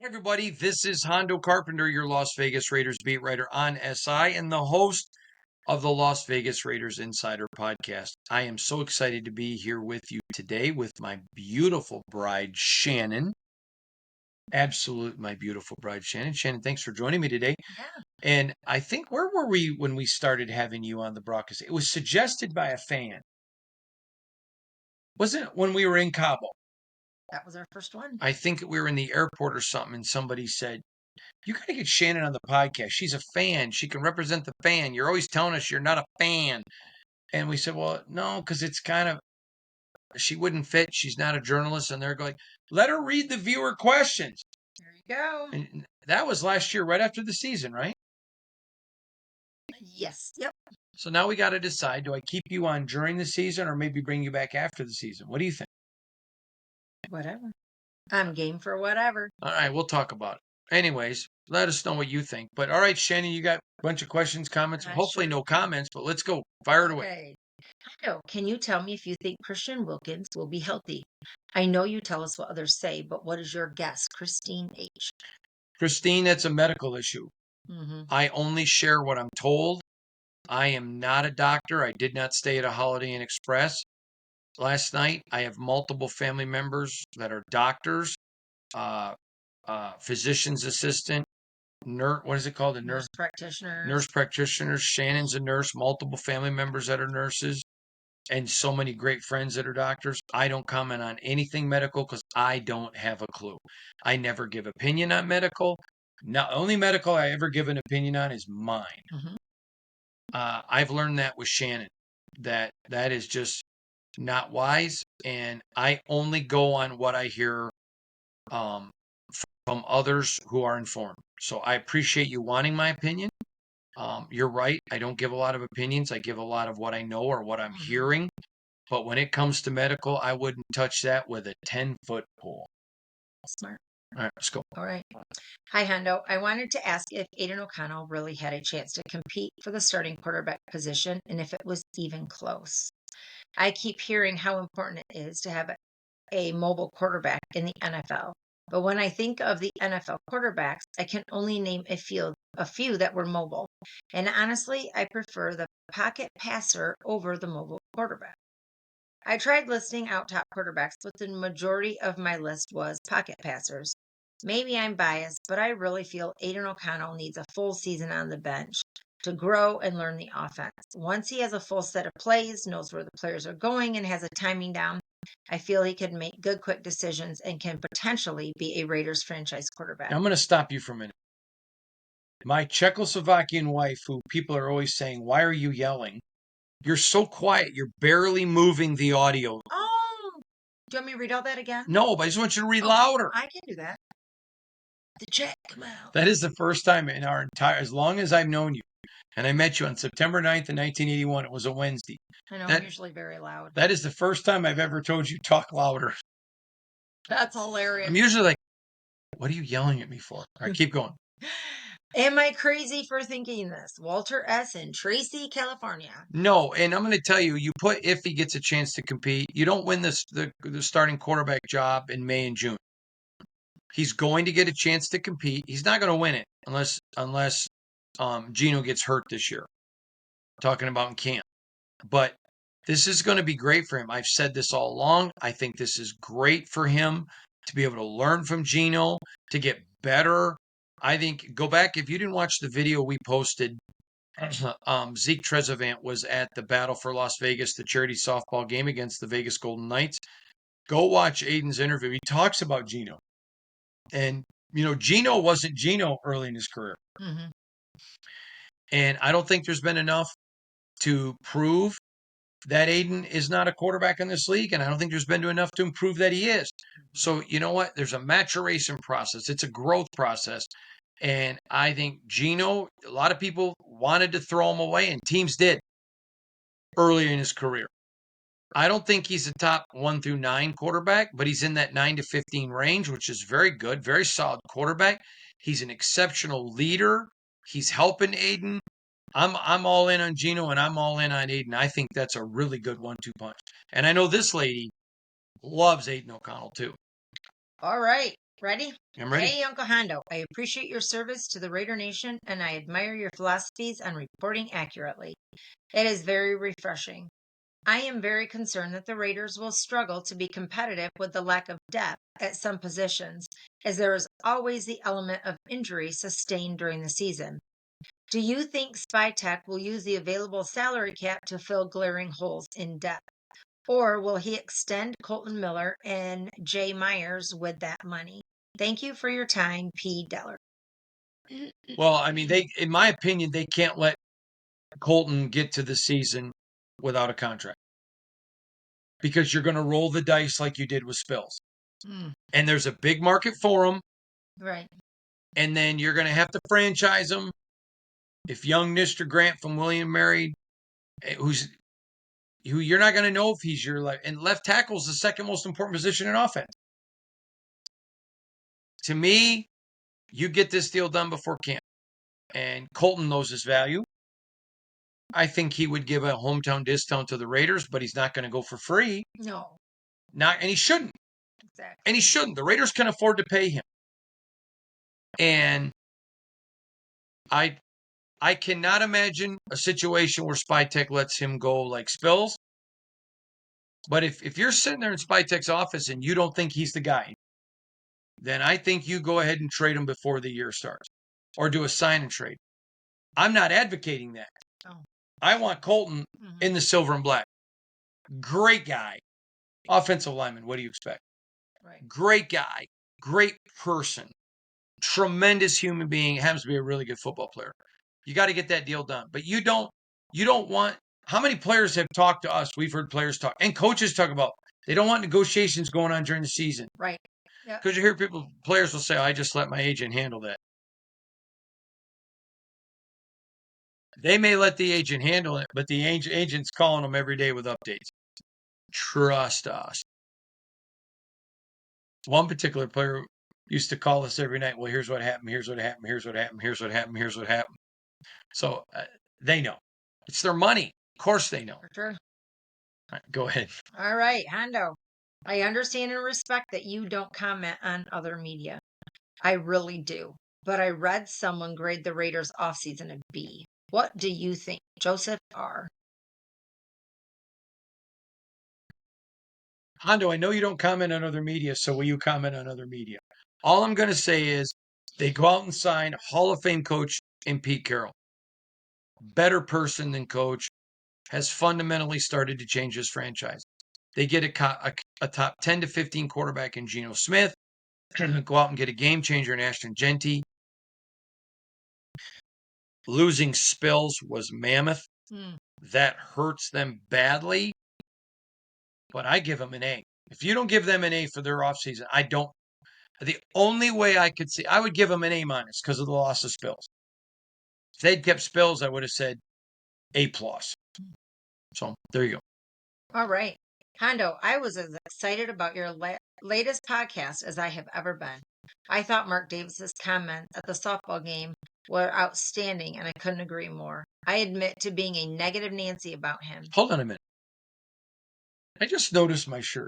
Everybody, this is Hondo Carpenter, your Las Vegas Raiders beat writer on SI and the host of the Las Vegas Raiders Insider Podcast. I am so excited to be here with you today with my beautiful bride, Shannon. My beautiful bride, Shannon. Shannon, thanks for joining me today. Yeah. And I think, where were we when we started having you on the broadcast? It was suggested by a fan. Wasn't it when we were in Cabo? That was our first one. I think we were in the airport or something, and somebody said, you got to get Shannon on the podcast. She's a fan. She can represent the fan. You're always telling us you're not a fan. And we said, well, no, because it's kind of, she wouldn't fit. She's not a journalist. And they're going, let her read the viewer questions. There you go. And that was last year, right after the season, right? Yes. Yep. So now we got to decide, do I keep you on during the season or maybe bring you back after the season? What do you think? Whatever. I'm game for whatever. All right, we'll talk about it. Anyways, let us know what you think. But all right, Shannon, you got a bunch of questions, comments. Hopefully no comments, but let's go. Fire it away. Okay. Hondo, can you tell me if you think Christian Wilkins will be healthy? I know you tell us what others say, but what is your guess? Christine H. Christine, that's a medical issue. Mm-hmm. I only share what I'm told. I am not a doctor. I did not stay at a Holiday Inn Express last night. I have multiple family members that are doctors, physician's assistant, nurse. What is it called? Nurse practitioners. Nurse practitioners. Shannon's a nurse. Multiple family members that are nurses, and so many great friends that are doctors. I don't comment on anything medical because I don't have a clue. I never give opinion on medical. Not only medical I ever give an opinion on is mine. Mm-hmm. I've learned that with Shannon, that is just not wise, and I only go on what I hear from others who are informed. So I appreciate you wanting my opinion. You're right. I don't give a lot of opinions. I give a lot of what I know or what I'm hearing. But when it comes to medical, I wouldn't touch that with a 10-foot pole. Smart. All right, let's go. All right. Hi, Hondo. I wanted to ask if Aidan O'Connell really had a chance to compete for the starting quarterback position and if it was even close. I keep hearing how important it is to have a mobile quarterback in the NFL. But when I think of the NFL quarterbacks, I can only name a few that were mobile. And honestly, I prefer the pocket passer over the mobile quarterback. I tried listing out top quarterbacks, but the majority of my list was pocket passers. Maybe I'm biased, but I really feel Aidan O'Connell needs a full season on the bench to grow and learn the offense. Once he has a full set of plays, knows where the players are going, and has a timing down, I feel he could make good, quick decisions and can potentially be a Raiders franchise quarterback. I'm going to stop you for a minute. My Czechoslovakian wife, who people are always saying, why are you yelling? You're so quiet. You're barely moving the audio. Oh, do you want me to read all that again? No, but I just want you to read louder. I can do that. The Czech, come out. That is the first time in our entire, as long as I've known you, and I met you on September 9th of 1981. It was a Wednesday. I know, I'm usually very loud. That is the first time I've ever told you talk louder. That's hilarious. I'm usually like, what are you yelling at me for? All right, keep going. Am I crazy for thinking this? Walter S. in Tracy, California. No, and I'm going to tell you, you put if he gets a chance to compete, you don't win the starting quarterback job in May and June. He's going to get a chance to compete. He's not going to win it unless Gino gets hurt this year. Talking about in camp. But this is going to be great for him. I've said this all along. I think this is great for him to be able to learn from Gino, to get better. I think, go back, if you didn't watch the video we posted, Zeke Trezevant was at the Battle for Las Vegas, the charity softball game against the Vegas Golden Knights. Go watch Aidan's interview. He talks about Gino. And, Gino wasn't Gino early in his career. Mm-hmm. And I don't think there's been enough to prove that Aidan is not a quarterback in this league, and I don't think there's been enough to prove that he is. So, you know what? There's a maturation process. It's a growth process. And I think Gino, a lot of people wanted to throw him away, and teams did early in his career. I don't think he's a top 1 through 9 quarterback, but he's in that 9 to 15 range, which is very good, very solid quarterback. He's an exceptional leader. He's helping Aidan. I'm all in on Gino, and I'm all in on Aidan. I think that's a really good 1-2 punch. And I know this lady loves Aidan O'Connell too. All right. Ready? I'm ready. Hey, Uncle Hondo, I appreciate your service to the Raider Nation and I admire your philosophies on reporting accurately. It is very refreshing. I am very concerned that the Raiders will struggle to be competitive with the lack of depth at some positions, as there is always the element of injury sustained during the season. Do you think Spytech will use the available salary cap to fill glaring holes in depth? Or will he extend Colton Miller and Jay Myers with that money? Thank you for your time, P. Deller. Well, I mean, in my opinion, they can't let Colton get to the season without a contract because you're going to roll the dice like you did with Spills. And there's a big market for him. Right. And then you're going to have to franchise him. If young Mr. Grant from William Mary, who you're not going to know if he's your left, and left tackle is the second most important position in offense. To me, you get this deal done before camp. And Colton knows his value. I think he would give a hometown discount to the Raiders, but he's not going to go for free. No. And he shouldn't. Exactly. And he shouldn't. The Raiders can afford to pay him. And I cannot imagine a situation where Spytech lets him go like Spills. But if you're sitting there in Spytech's office and you don't think he's the guy, then I think you go ahead and trade him before the year starts or do a sign and trade. I'm not advocating that. Oh. I want Colton in the silver and black. Great guy. Offensive lineman, what do you expect? Right. Great guy. Great person. Tremendous human being. Happens to be a really good football player. You got to get that deal done. But you don't want, how many players have talked to us? We've heard players talk and coaches talk about they don't want negotiations going on during the season. Right. Yeah. Because you hear players will say, I just let my agent handle that. They may let the agent handle it, but the agent's calling them every day with updates. Trust us. One particular player used to call us every night. Well, here's what happened. Here's what happened. Here's what happened. Here's what happened. Here's what happened. So they know. It's their money. Of course they know. For sure. All right, go ahead. All right, Hondo. I understand and respect that you don't comment on other media. I really do. But I read someone grade the Raiders offseason a B. What do you think? Joseph R. Hondo, I know you don't comment on other media, so will you comment on other media? All I'm going to say is they go out and sign Hall of Fame coach in Pete Carroll. Better person than coach, has fundamentally started to change his franchise. They get a top 10 to 15 quarterback in Geno Smith, go out and get a game changer in Ashton Genty. Losing Spills was mammoth. That hurts them badly, but I give them an A. If you don't give them an A for their offseason, I don't. The only way I could see, I would give them an A- because of the loss of Spills. If they'd kept Spills, I would have said A+. So there you go. All right. Hondo, I was as excited about your latest podcast as I have ever been. I thought Mark Davis's comments at the softball game were outstanding, and I couldn't agree more. I admit to being a negative Nancy about him. Hold on a minute. I just noticed my shirt.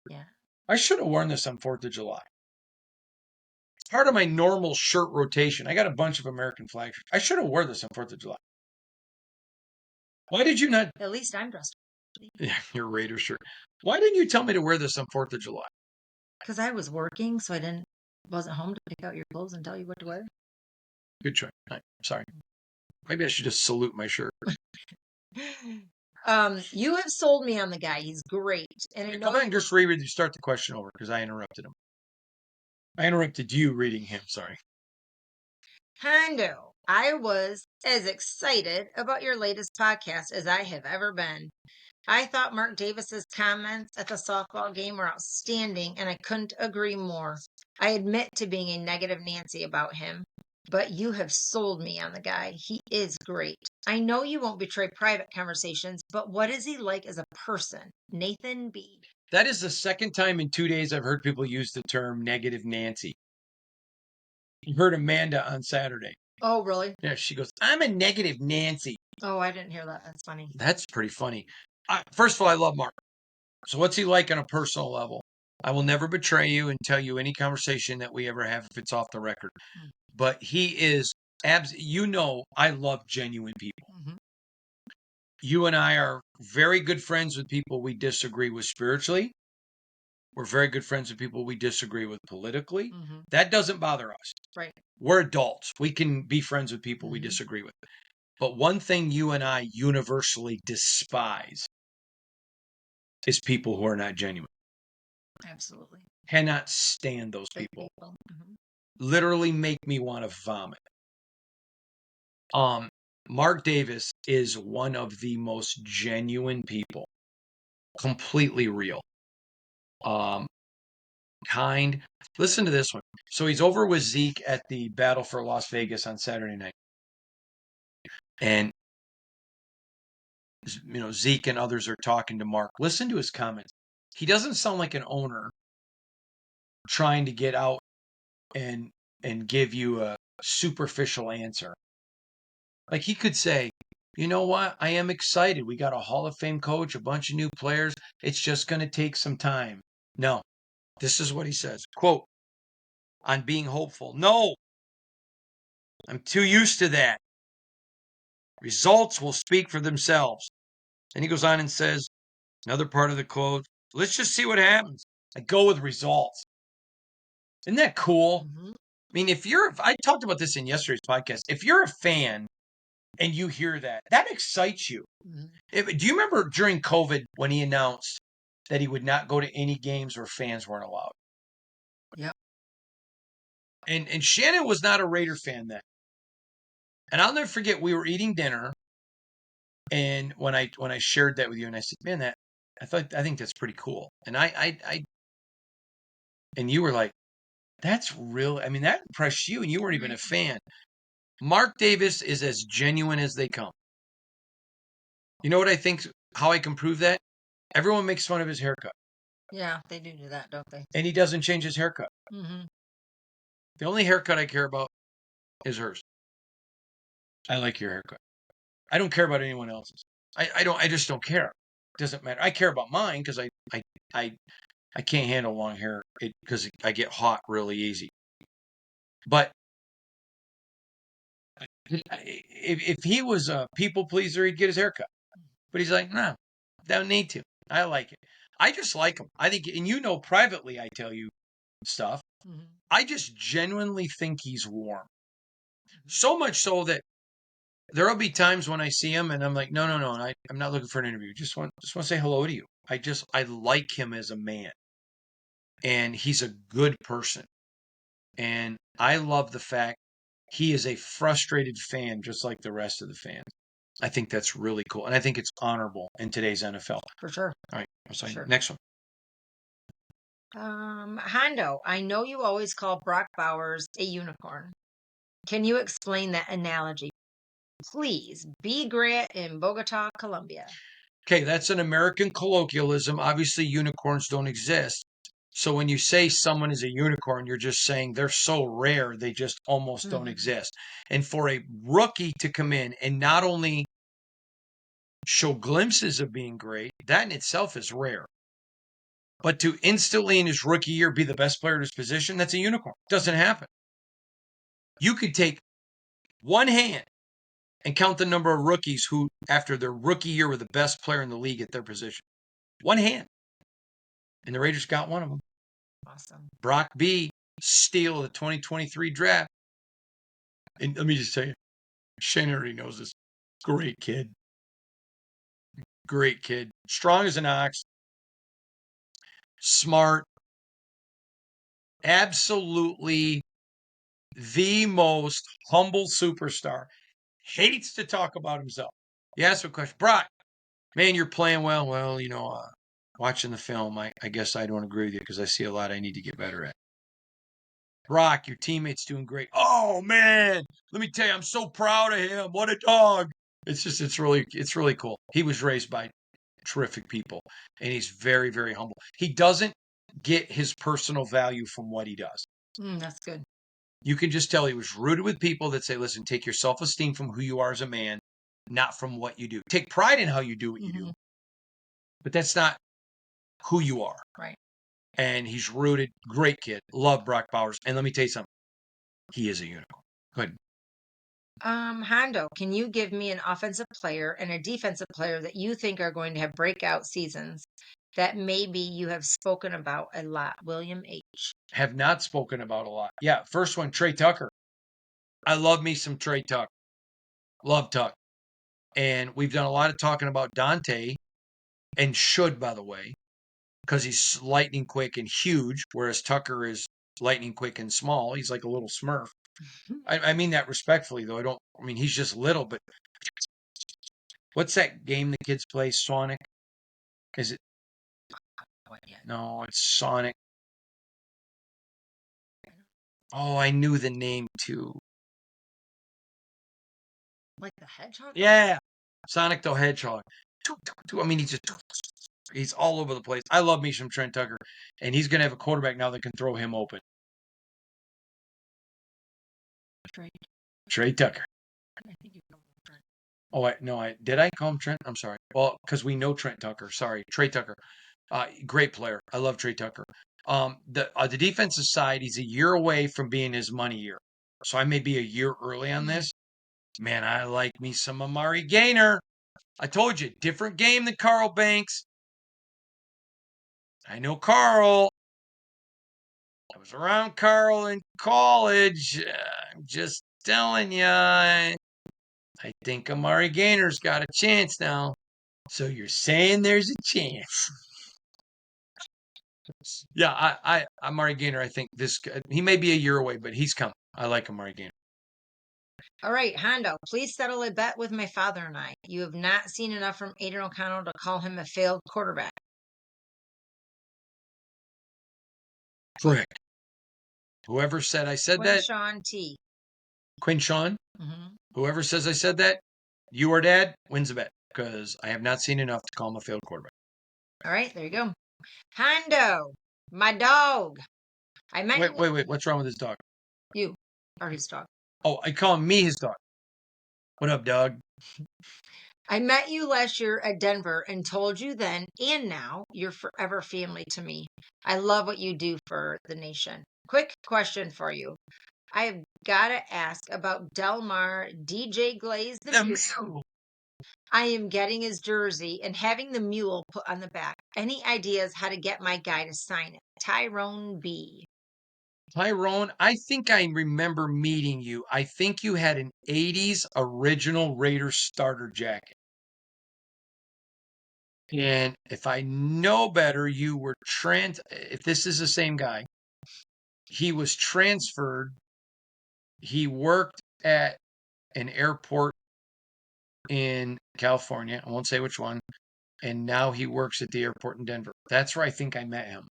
Yeah. I should have worn this on 4th of July. It's part of my normal shirt rotation. I got a bunch of American flag shirts. I should have worn this on 4th of July. Why did you not? At least I'm dressed. Yeah, your Raider shirt. Why didn't you tell me to wear this on 4th of July? Because I was working, so wasn't home to pick out your clothes and tell you what to wear. Good choice. Sorry. Maybe I should just salute my shirt. You have sold me on the guy. He's great. And I know Go back and just start the question over because I interrupted him. I interrupted you reading him. Sorry. Hondo, I was as excited about your latest podcast as I have ever been. I thought Mark Davis's comments at the softball game were outstanding, and I couldn't agree more. I admit to being a negative Nancy about him, but you have sold me on the guy. He is great. I know you won't betray private conversations, but what is he like as a person? Nathan B. That is the second time in 2 days I've heard people use the term negative Nancy. You heard Amanda on Saturday. Oh, really? Yeah, she goes, I'm a negative Nancy. Oh, I didn't hear that. That's funny. That's pretty funny. First of all, I love Mark. So what's he like on a personal level? I will never betray you and tell you any conversation that we ever have if it's off the record. Mm. But he is I love genuine people. Mm-hmm. You and I are very good friends with people we disagree with spiritually. We're very good friends with people we disagree with politically. Mm-hmm. That doesn't bother us. Right. We're adults. We can be friends with people we Mm-hmm. disagree with. But one thing you and I universally despise is people who are not genuine. Absolutely. Cannot stand those Fake people. Mm-hmm. Literally make me want to vomit. Mark Davis is one of the most genuine people. Completely real. Kind. Listen to this one. So he's over with Zeke at the Battle for Las Vegas on Saturday night. And Zeke and others are talking to Mark. Listen to his comments. He doesn't sound like an owner trying to get out and give you a superficial answer. Like he could say, you know what? I am excited. We got a Hall of Fame coach, a bunch of new players. It's just going to take some time. No, this is what he says. Quote, on being hopeful. No, I'm too used to that. Results will speak for themselves. And he goes on and says, another part of the quote, let's just see what happens. I go with results. Isn't that cool? Mm-hmm. I mean, I talked about this in yesterday's podcast. If you're a fan and you hear that, that excites you. Mm-hmm. Do you remember during COVID when he announced that he would not go to any games where fans weren't allowed? Yep. And Shannon was not a Raider fan then. And I'll never forget, we were eating dinner, and when I shared that with you, and I said, "Man, I think that's pretty cool." And and you were like, "That's real." I mean, that impressed you, and you weren't even a fan. Mark Davis is as genuine as they come. You know what I think? How I can prove that? Everyone makes fun of his haircut. Yeah, they do that, don't they? And he doesn't change his haircut. Mm-hmm. The only haircut I care about is hers. I like your haircut. I don't care about anyone else's. I just don't care. It doesn't matter. I care about mine because I can't handle long hair because I get hot really easy. But if he was a people pleaser, he'd get his haircut. But he's like, no, don't need to. I like it. I just like him. I think, and privately, I tell you stuff. Mm-hmm. I just genuinely think he's warm. So much so that there'll be times when I see him and I'm like, no, I'm not looking for an interview. Just want to say hello to you. I like him as a man, and he's a good person. And I love the fact he is a frustrated fan, just like the rest of the fans. I think that's really cool, and I think it's honorable in today's NFL. For sure. All right, so Sure. next one. Hondo, I know you always call Brock Bowers a unicorn. Can you explain that analogy, please? B. Grant in Bogota, Colombia. Okay, that's an American colloquialism. Obviously, unicorns don't exist. So when you say someone is a unicorn, you're just saying they're so rare, they just almost don't exist. And for a rookie to come in and not only show glimpses of being great, that in itself is rare. But to instantly in his rookie year be the best player at his position, that's a unicorn. Doesn't happen. You could take one hand and count the number of rookies who, after their rookie year, were the best player in the league at their position. One hand. And the Raiders got one of them. Awesome. Brock B, steal of the 2023 draft. And let me just tell you, Shane already knows this. Great kid. Great kid. Strong as an ox. Smart. Absolutely the most humble superstar. Hates to talk about himself. You ask him a question. Brock, man, you're playing well. Well, watching the film, I guess I don't agree with you because I see a lot I need to get better at. Brock, your teammate's doing great. Oh man, let me tell you, I'm so proud of him. What a dog. It's really cool. He was raised by terrific people, and he's very, very humble. He doesn't get his personal value from what he does. That's good. You can just tell he was rooted with people that say, listen, take your self-esteem from who you are as a man, not from what you do. Take pride in how you do what you do, but that's not who you are. Right. and he's rooted. Great kid. Love Brock Bowers. And let me tell you something. He is a unicorn. Go ahead. Hondo, can you give me an offensive player and a defensive player that you think are going to have breakout seasons that maybe you have spoken about a lot? William H. Have not spoken about a lot. Yeah, first one, Trey Tucker. I love me some Trey Tuck. Love Tuck. And we've done a lot of talking about Dante, and should, by the way, because he's lightning quick and huge, whereas Tucker is lightning quick and small. He's like a little Smurf. I mean that respectfully, though. I mean, he's just little, but what's that game the kids play? Sonic? Is it? No, it's Sonic. Oh, I knew the name too. Like the hedgehog? Yeah, Sonic the Hedgehog. I mean, he's all over the place. I love me some Trent Tucker, and he's going to have a quarterback now that can throw him open. Trey Tucker. I think you know Trent. Oh, did I call him Trent? I'm sorry. Well, because we know Trent Tucker. Sorry, Trey Tucker. Great player. I love Trey Tucker. The defensive side, he's a year away from being his money year, so I may be a year early on this. Man, I like me some Amari Gaynor. I told you, different game than Carl Banks. I know Carl. I was around Carl in college. I'm just telling you. I think Amari Gaynor's got a chance now. So you're saying there's a chance? Yeah, Amari Gaynor. I think he may be a year away, but he's coming. I like Amari Gaynor. All right, Hondo, please settle a bet with my father and I. You have not seen enough from Aidan O'Connell to call him a failed quarterback. Correct. Whoever said I said that, Sean T. Quinn Sean. Mm-hmm. Whoever says I said that, you or Dad wins the bet because I have not seen enough to call him a failed quarterback. All right, there you go. Hondo, my dog. Wait. What's wrong with his dog? You are his dog. Oh, I call me his dog. What up, dog? I met you last year at Denver and told you then and now you're forever family to me. I love what you do for the nation. Quick question for you. I've got to ask about Delmar DJ Glaze the Mule. I am getting his jersey and having the mule put on the back. Any ideas how to get my guy to sign it? Tyrone B. Tyrone, I think I remember meeting you. I think you had an 80s original Raiders starter jacket. And if I know better, you were if this is the same guy, he was transferred. He worked at an airport in California. I won't say which one. And now he works at the airport in Denver. That's where I think I met him.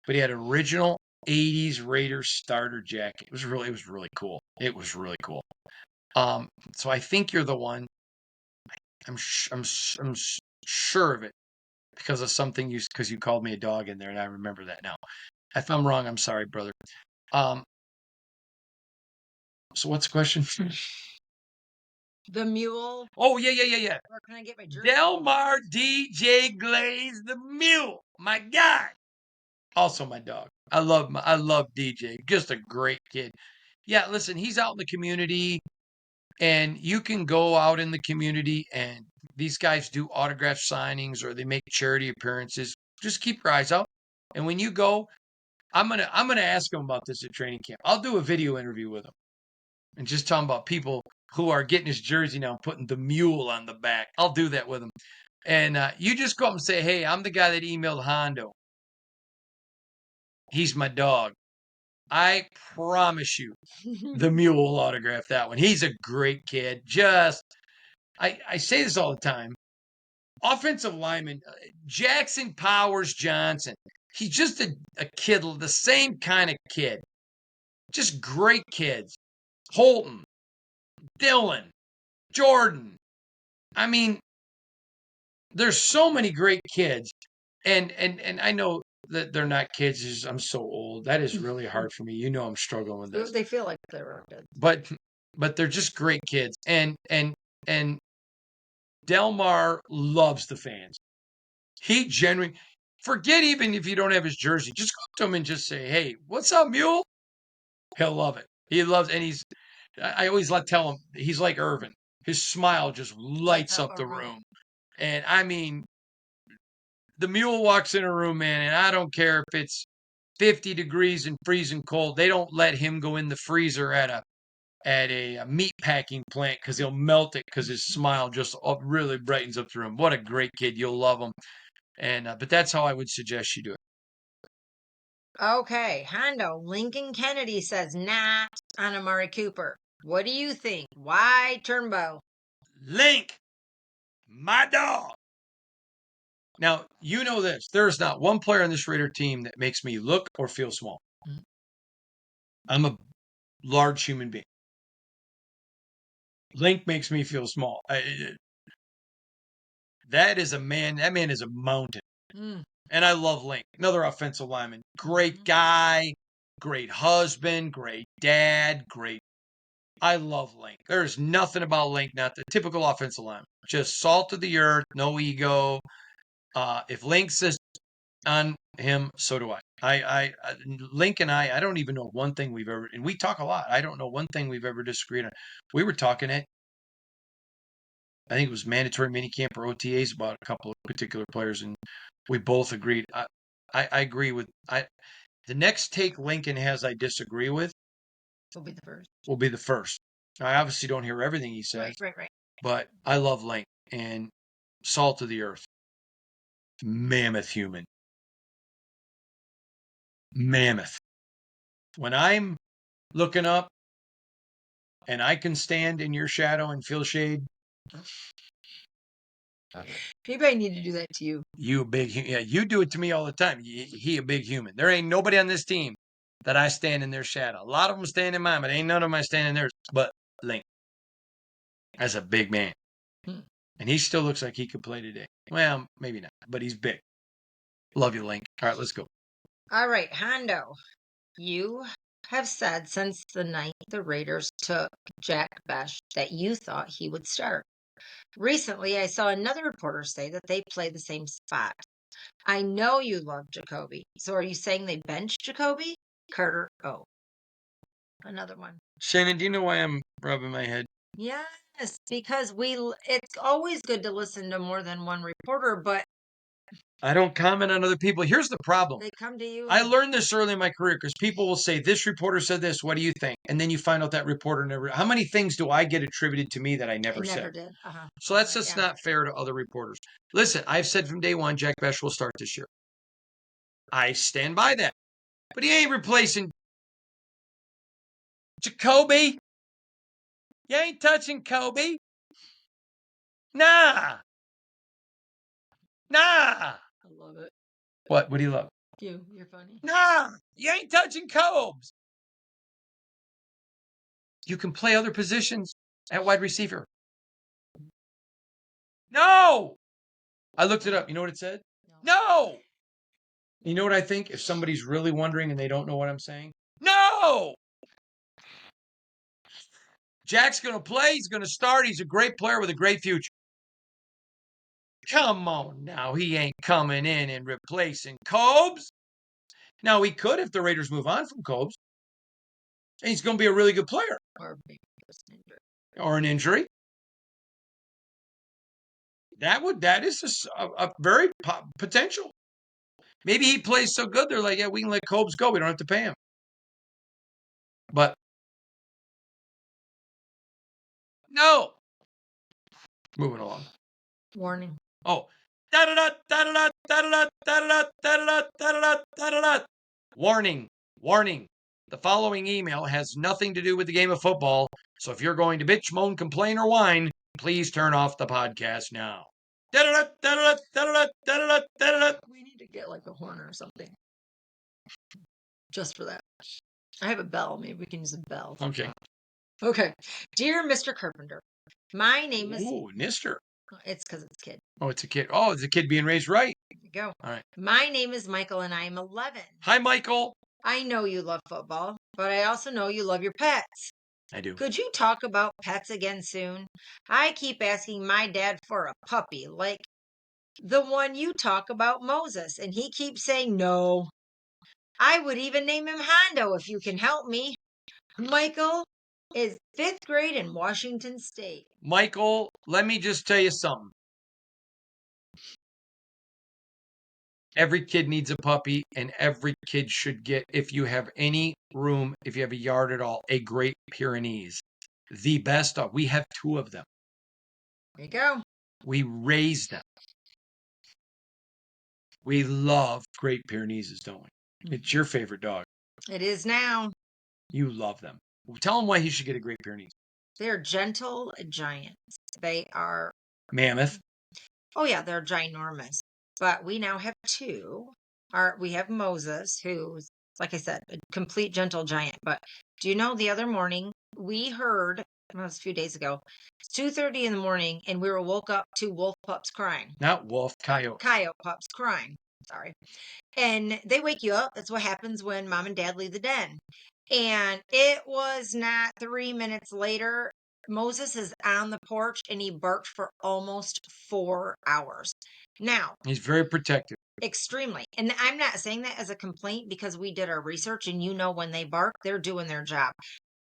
But he had original 80s Raiders starter jacket. It was really cool. It was really cool. So I think you're the one. I'm sure of it because of something because you called me a dog in there, and I remember that now. If I'm wrong, I'm sorry, brother. So what's the question? The mule. Oh, yeah. Where can I get my jersey? Delmar DJ Glaze the Mule. My guy. Also my dog. I love DJ. Just a great kid. Yeah, listen, he's out in the community, and you can go out in the community, and these guys do autograph signings or they make charity appearances. Just keep your eyes out. And when you go, I'm gonna ask him about this at training camp. I'll do a video interview with him and just tell him about people who are getting his jersey now and putting the mule on the back. I'll do that with him. And you just go up and say, hey, I'm the guy that emailed Hondo. He's my dog. I promise you the mule will autograph that one. He's a great kid. I say this all the time. Offensive lineman, Jackson Powers Johnson. He's just a kid, the same kind of kid. Just great kids. Holton, Dylan, Jordan. I mean, there's so many great kids. And I know that they're not kids. I'm so old. That is really hard for me. You know I'm struggling with this. They feel like they're kids. But they're just great kids. And Delmar loves the fans. He genuinely Forget even if you don't have his jersey. Just go up to him and just say, "Hey, what's up, Mule?" He'll love it. He loves, and I always tell him he's like Irvin. His smile just lights up the room. And I mean, the Mule walks in a room, man, and I don't care if it's 50 degrees and freezing cold. They don't let him go in the freezer at a meat packing plant because he'll melt it because his smile just really brightens up the room. What a great kid. You'll love him. And but that's how I would suggest you do it. Okay, Hondo, Lincoln Kennedy says not on Amari Cooper. What do you think? Why Turnbow? Link, my dog. Now, you know this. There is not one player on this Raider team that makes me look or feel small. I'm a large human being. Link makes me feel small. That is a man. That man is a mountain. And I love Link. Another offensive lineman. Great guy, great husband, great dad, great. I love Link. There's nothing about Link, not the typical offensive lineman. Just salt of the earth, no ego. If Link says on him, so do I. Link and I don't even know one thing we've ever, and we talk a lot. I don't know one thing we've ever disagreed on. We were talking at, I think it was mandatory minicamp or OTAs about a couple of particular players, and we both agreed. I agree with the next take Lincoln has I disagree with will be the first. I obviously don't hear everything he says. Right. But I love Link and salt of the earth. Mammoth human. Mammoth. When I'm looking up and I can stand in your shadow and feel shade. Maybe I need to do that to you. You a big, yeah, you do it to me all the time. He a big human. There ain't nobody on this team that I stand in their shadow. A lot of them stand in mine, but ain't none of them I stand in theirs. But Link, as a big man. And he still looks like he could play today. Well, maybe not, but he's big. Love you, Link. All right, let's go. All right, Hondo, you have said since the night the Raiders took Jack Besh that you thought he would start. Recently, I saw another reporter say that they play the same spot. I know you love Jacoby. So are you saying they benched Jacoby? Carter O. Another one. Shannon, do you know why I'm rubbing my head? Yes, because it's always good to listen to more than one reporter, but I don't comment on other people. Here's the problem. they come to you. I learned this early in my career because people will say, this reporter said this. What do you think? And then you find out that reporter never. How many things do I get attributed to me that I never said? Did. So that's just not fair to other reporters. Listen, I've said from day one, Jack Besh will start this year. I stand by that. But he ain't replacing Jacoby. You ain't touching Kobe. Nah. I love it. What do you love? You're funny. Nah, you ain't touching Cobes. You can play other positions at wide receiver. No. I looked it up. You know what it said? No. You know what I think? If somebody's really wondering and they don't know what I'm saying? No. Jack's going to play. He's going to start. He's a great player with a great future. Come on now. He ain't coming in and replacing Cobes. Now, he could if the Raiders move on from Cobes. And he's going to be a really good player. Or an injury. That is a very potential. Maybe he plays so good, they're like, yeah, we can let Cobes go. We don't have to pay him. But no. Moving along. Warning. Oh. Warning. Warning. The following email has nothing to do with the game of football. So if you're going to bitch, moan, complain, or whine, please turn off the podcast now. We need to get like a horn or something. Just for that. I have a bell. Maybe we can use a bell. Okay. Okay. Dear Mr. Carpenter, my name is... Ooh, Nister. It's because it's a kid. Oh, it's a kid. Oh, it's a kid being raised right. There you go. All right. My name is Michael and I am 11. Hi, Michael. I know you love football, but I also know you love your pets. I do. Could you talk about pets again soon? I keep asking my dad for a puppy, like The one you talk about, Moses, and he keeps saying no. I would even name him Hondo if you can help me. Michael is 5th grade in Washington State. Michael, let me just tell you something. Every kid needs a puppy, and every kid should get, if you have any room, if you have a yard at all, a Great Pyrenees. The best dog. We have 2 of them. There you go. We raise them. We love Great Pyrenees, don't we? It's your favorite dog. It is now. You love them. Tell him why he should get a Great Pyrenees. They're gentle giants. They are Mammoth. Oh yeah, they're ginormous. But we now have 2. We have Moses, who's, like I said, a complete gentle giant. But do you know the other morning we heard, it was a few days ago, it's 2:30 in the morning, and we were woke up to wolf pups crying. Not wolf, coyote. Coyote pups crying. Sorry. And they wake you up. That's what happens when mom and dad leave the den. And it was not 3 minutes later. Moses is on the porch and he barked for almost 4 hours. Now, He's very protective. extremely. And I'm not saying that as a complaint because we did our research and when they bark, they're doing their job.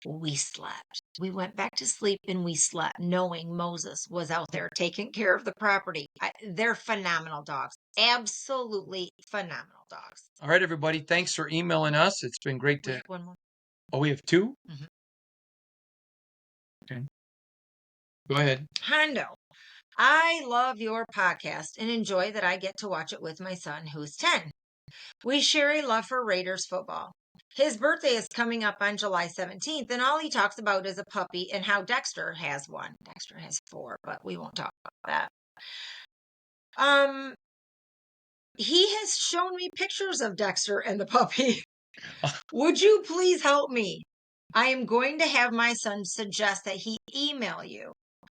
We slept. We went back to sleep and we slept knowing Moses was out there taking care of the property. They're phenomenal dogs. Absolutely phenomenal dogs. All right, everybody. Thanks for emailing us. It's been great We to. have one more. Oh, we have 2? Mhm. Okay. Go ahead. Hondo, I love your podcast and enjoy that I get to watch it with my son, who's 10. We share a love for Raiders football. His birthday is coming up on July 17th, and all he talks about is a puppy and how Dexter has one. Dexter has 4, but we won't talk about that. He has shown me pictures of Dexter and the puppy. Would you please help me? I am going to have my son suggest that he email you.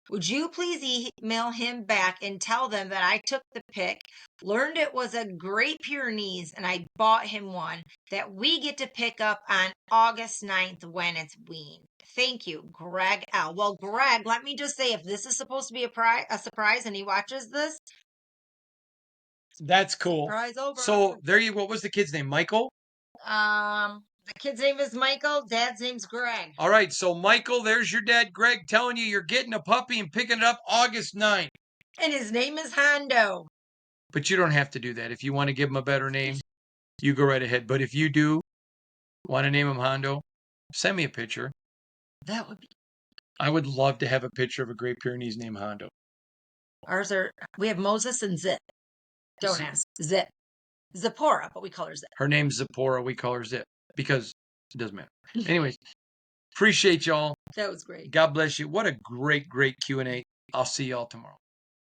Would you please email him back and tell them that I took the pic, learned it was a Great Pyrenees, and I bought him one that we get to pick up on August 9th when it's weaned. Thank you, Greg L. Well, Greg, let me just say, if this is supposed to be a surprise and he watches this, That's cool. surprise over. So there you. What was the kid's name? Michael. The kid's name is Michael. Dad's name's Greg. All right. So Michael, there's your dad, Greg, telling you you're getting a puppy and picking it up August 9th. And his name is Hondo. But you don't have to do that. If you want to give him a better name, you go right ahead. But if you do want to name him Hondo, send me a picture. That would be. I would love to have a picture of a Great Pyrenees named Hondo. Ours are. We have Moses and Zip. Don't ask. Zip. Zipporah, but we call her Zip. Her name's Zipporah. We call her Zip because it doesn't matter. Anyways, appreciate y'all. That was great. God bless you. What a great Q&A. I'll see y'all tomorrow.